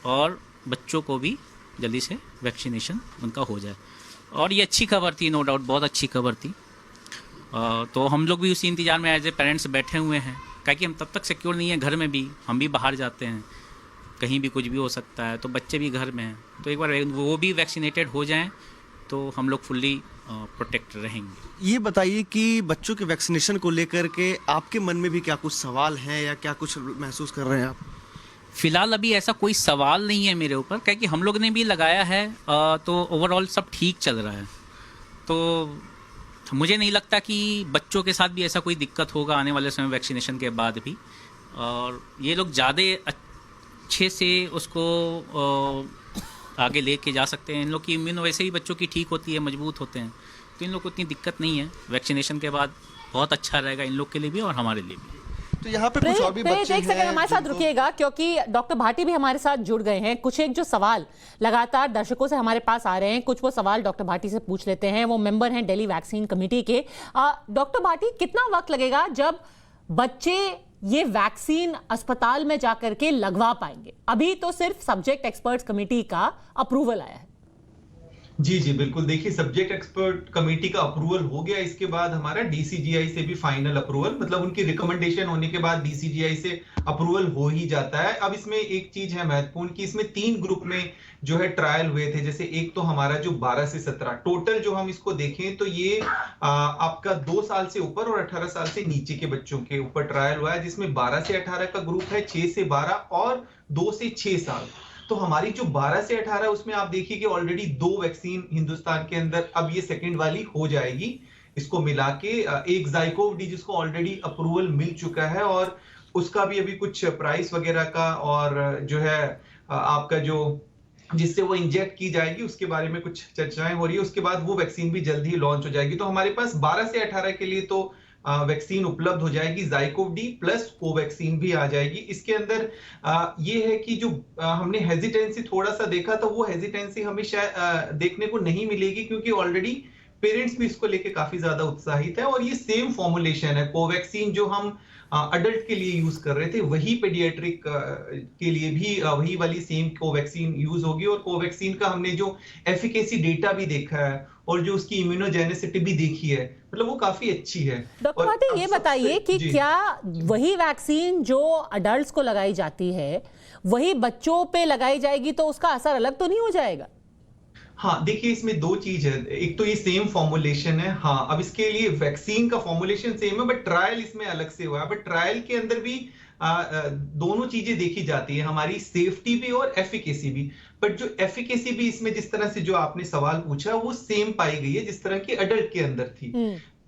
और बच्चों को भी जल्दी से वैक्सीनेशन उनका हो जाए। और ये अच्छी खबर थी, नो डाउट बहुत अच्छी खबर थी। तो हम लोग भी उसी इंतज़ार में एज ए पेरेंट्स बैठे हुए हैं, क्योंकि हम तब तक सिक्योर नहीं है, घर में भी हम भी बाहर जाते हैं, कहीं भी कुछ भी हो सकता है, तो बच्चे भी घर में हैं। तो एक बार वो भी वैक्सीनेटेड हो जाएं तो हम लोग फुल्ली प्रोटेक्ट रहेंगे। ये बताइए कि बच्चों के वैक्सीनेशन को लेकर के आपके मन में भी क्या कुछ सवाल हैं या क्या कुछ महसूस कर रहे हैं आप? फ़िलहाल अभी ऐसा कोई सवाल नहीं है मेरे ऊपर, क्योंकि हम लोग ने भी लगाया है, तो ओवरऑल सब ठीक चल रहा है। तो मुझे नहीं लगता कि बच्चों के साथ भी ऐसा कोई दिक्कत होगा आने वाले समय वैक्सीनेशन के बाद भी। और ये लोग ज़्यादा अच्छे से उसको आगे लेके जा सकते हैं। इन लोग की इम्यून वैसे ही बच्चों की ठीक होती है, मजबूत होते हैं, तो इन लोग को इतनी दिक्कत नहीं है। वैक्सीनेशन के बाद बहुत अच्छा रहेगा इन लोग के लिए भी और हमारे लिए भी। तो यहाँ पे कुछ और भी बच्चे एक सेकंड हमारे साथ रुकिएगा, क्योंकि डॉक्टर भाटी भी हमारे साथ जुड़ गए हैं। कुछ एक जो सवाल लगातार दर्शकों से हमारे पास आ रहे हैं, कुछ वो सवाल डॉक्टर भाटी से पूछ लेते हैं। वो मेंबर हैं दिल्ली वैक्सीन कमेटी के। डॉक्टर भाटी, कितना वक्त लगेगा जब बच्चे ये वैक्सीन अस्पताल में जाकर के लगवा पाएंगे? अभी तो सिर्फ सब्जेक्ट एक्सपर्ट्स कमेटी का अप्रूवल आया है। जी बिल्कुल, देखिए सब्जेक्ट एक्सपर्ट कमेटी का अप्रूवल हो गया, इसके बाद हमारा डीसीजीआई से भी फाइनल अप्रूवल, मतलब उनकी रिकमेंडेशन होने के बाद डीसीजीआई से अप्रूवल हो ही जाता है। अब इसमें एक चीज है महत्वपूर्ण कि इसमें 3 ग्रुप में जो है ट्रायल हुए थे। जैसे एक तो हमारा जो 12 से 17 टोटल जो हम इसको देखें तो ये आपका 2 साल से ऊपर और 18 साल से नीचे के बच्चों के ऊपर ट्रायल हुआ है, जिसमें 12 से 18 का ग्रुप है, 6 से 12 और 2 से 6 साल। तो हमारी जो 12 से 18 उसमें आप देखिए कि ऑलरेडी 2 वैक्सीन हिंदुस्तान के अंदर अब ये सेकंड वाली हो जाएगी। इसको मिला के एक ज़ाइकोव-डी जिसको ऑलरेडी अप्रूवल मिल चुका है, और उसका भी अभी कुछ प्राइस वगैरह का और जो है आपका जो जिससे वो इंजेक्ट की जाएगी उसके बारे में कुछ चर्चाएं हो रही है। उसके बाद वो वैक्सीन भी जल्द ही लॉन्च हो जाएगी। तो हमारे पास 12 से 18 के लिए तो वैक्सीन उपलब्ध हो जाएगी, ज़ाइकोव-डी प्लस कोवैक्सीन भी आ जाएगी। इसके अंदर ये है कि जो हमने हेजिटेंसी थोड़ा सा देखा था, वो हेजिटेंसी हमें शायद देखने को नहीं मिलेगी, क्योंकि ऑलरेडी पेरेंट्स भी इसको लेके काफी ज्यादा उत्साहित है। और ये सेम फॉर्मुलेशन है, कोवैक्सीन जो हम अडल्ट के लिए यूज कर रहे थे वही पेडियाट्रिक के लिए भी वही वाली सेम कोवैक्सीन यूज होगी। और कोवैक्सीन का हमने जो एफिकेसी डेटा भी देखा है और जो उसकी इम्यूनोजेनिसिटी भी देखी है, मतलब वो काफी अच्छी है। डॉक्टर भाटी ये बताइए कि क्या वही वैक्सीन जो अडल्ट्स को लगाई जाती है वही बच्चों पे लगाई जाएगी तो उसका असर अलग तो नहीं हो जाएगा? हाँ देखिए, इसमें दो चीज है, एक तो ये सेम फॉर्मुलेशन है। हाँ, अब इसके लिए वैक्सीन का फॉर्मुलेशन सेम है बट ट्रायल इसमें अलग से हुआ है। बट ट्रायल के अंदर भी दोनों चीजें देखी जाती है, हमारी सेफ्टी भी और एफिकेसी भी। बट जो एफिकेसी भी इसमें जिस तरह से जो आपने सवाल पूछा वो सेम पाई गई है जिस तरह की अडल्ट के अंदर थी।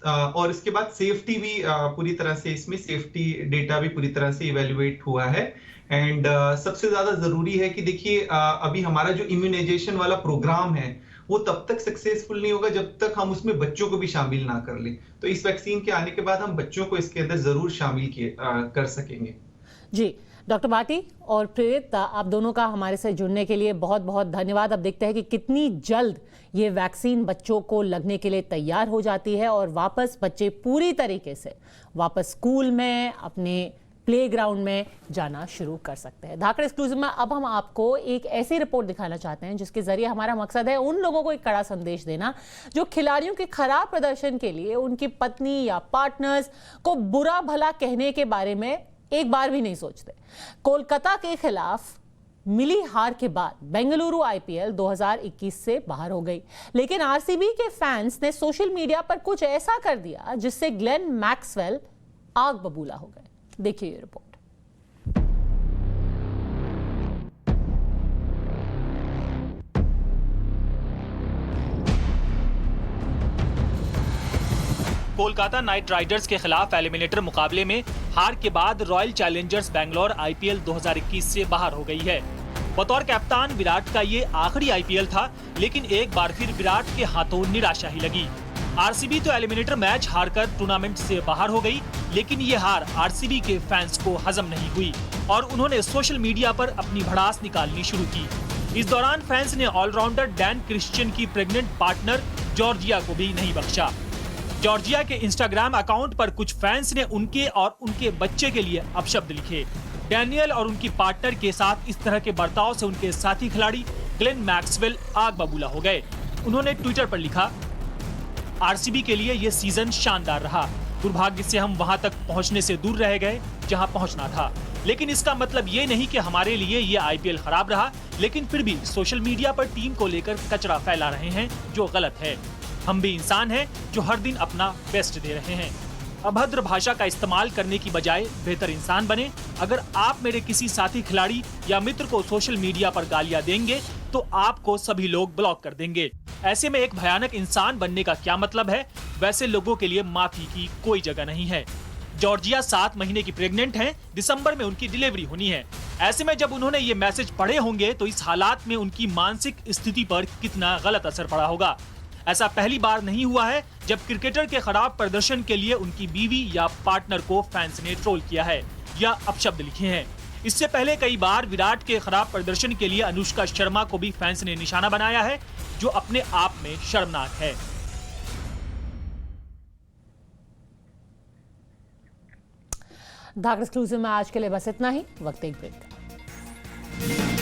और इसके बाद सेफ्टी भी पूरी तरह से, इसमें सेफ्टी डेटा भी पूरी तरह से इवेल्युएट हुआ है। एंड सबसे ज्यादा जरूरी है कि देखिए अभी हमारा जो इम्यूनाइजेशन वाला प्रोग्राम है वो तब तक सक्सेसफुल नहीं होगा जब तक हम उसमें बच्चों को भी शामिल ना कर लें। तो इस वैक्सीन के आने के बाद हम बच्चों को इसके अंदर जरूर शामिल कर सकेंगे। जी डॉक्टर भाटी और प्रेरित, आप दोनों का हमारे से जुड़ने के लिए बहुत बहुत धन्यवाद। अब देखते हैं कि कितनी जल्द ये वैक्सीन बच्चों को लगने के लिए तैयार हो जाती है और वापस बच्चे पूरी तरीके से वापस स्कूल में, अपने प्लेग्राउंड में जाना शुरू कर सकते हैं। धाकड़ एक्सक्लूसिव में अब हम आपको एक ऐसी रिपोर्ट दिखाना चाहते हैं जिसके जरिए हमारा मकसद है उन लोगों को एक कड़ा संदेश देना जो खिलाड़ियों के खराब प्रदर्शन के लिए उनकी पत्नी या पार्टनर्स को बुरा भला कहने के बारे में एक बार भी नहीं सोचते। कोलकाता के खिलाफ मिली हार के बाद बेंगलुरु आईपीएल 2021 से बाहर हो गई, लेकिन आरसीबी के फैंस ने सोशल मीडिया पर कुछ ऐसा कर दिया जिससे ग्लेन मैक्सवेल आग बबूला हो गए। देखिए ये रिपोर्ट। कोलकाता नाइट राइडर्स के खिलाफ एलिमिनेटर मुकाबले में हार के बाद रॉयल चैलेंजर्स बैंगलोर आईपीएल 2021 से बाहर हो गई है। बतौर कप्तान विराट का ये आखिरी आईपीएल था, लेकिन एक बार फिर विराट के हाथों निराशा ही लगी। आरसीबी तो एलिमिनेटर मैच हारकर टूर्नामेंट से बाहर हो गई, लेकिन ये हार आरसीबी के फैंस को हजम नहीं हुई और उन्होंने सोशल मीडिया पर अपनी भड़ास निकालनी शुरू की। इस दौरान फैंस ने ऑलराउंडर डैन क्रिश्चियन की प्रेग्नेंट पार्टनर जॉर्जिया को भी नहीं बख्शा। जॉर्जिया के इंस्टाग्राम अकाउंट पर कुछ फैंस ने उनके और उनके बच्चे के लिए अपशब्द लिखे। डैनियल और उनकी पार्टनर के साथ इस तरह के बर्ताव से उनके साथी खिलाड़ी ग्लेन मैक्सवेल आग बबूला हो गए। उन्होंने ट्विटर पर लिखा, आरसीबी के लिए ये सीजन शानदार रहा। दुर्भाग्य से हम वहां तक पहुंचने से दूर रह गए जहां पहुंचना था, लेकिन इसका मतलब ये नहीं कि हमारे लिए ये आईपीएल खराब रहा। लेकिन फिर भी सोशल मीडिया पर टीम को लेकर कचरा फैला रहे हैं जो गलत है। हम भी इंसान हैं जो हर दिन अपना बेस्ट दे रहे हैं। अभद्र भाषा का इस्तेमाल करने की बजाय बेहतर इंसान बने। अगर आप मेरे किसी साथी खिलाड़ी या मित्र को सोशल मीडिया पर गालियां देंगे तो आपको सभी लोग ब्लॉक कर देंगे। ऐसे में एक भयानक इंसान बनने का क्या मतलब है? वैसे लोगों के लिए माफी की कोई जगह नहीं है। जॉर्जिया 7 महीने की प्रेग्नेंट हैं, दिसंबर में उनकी डिलीवरी होनी है। ऐसे में जब उन्होंने ये मैसेज पढ़े होंगे तो इस हालात में उनकी मानसिक स्थिति पर कितना गलत असर पड़ा होगा। ऐसा पहली बार नहीं हुआ है जब क्रिकेटर के खराब प्रदर्शन के लिए उनकी बीवी या पार्टनर को फैंस ने ट्रोल किया है या अपशब्द लिखे हैं। इससे पहले कई बार विराट के खराब प्रदर्शन के लिए अनुष्का शर्मा को भी फैंस ने निशाना बनाया है, जो अपने आप में शर्मनाक है। धाकड़ एक्सक्लूसिव में आज के लिए बस इतना ही। वक्त एक ब्रेक का।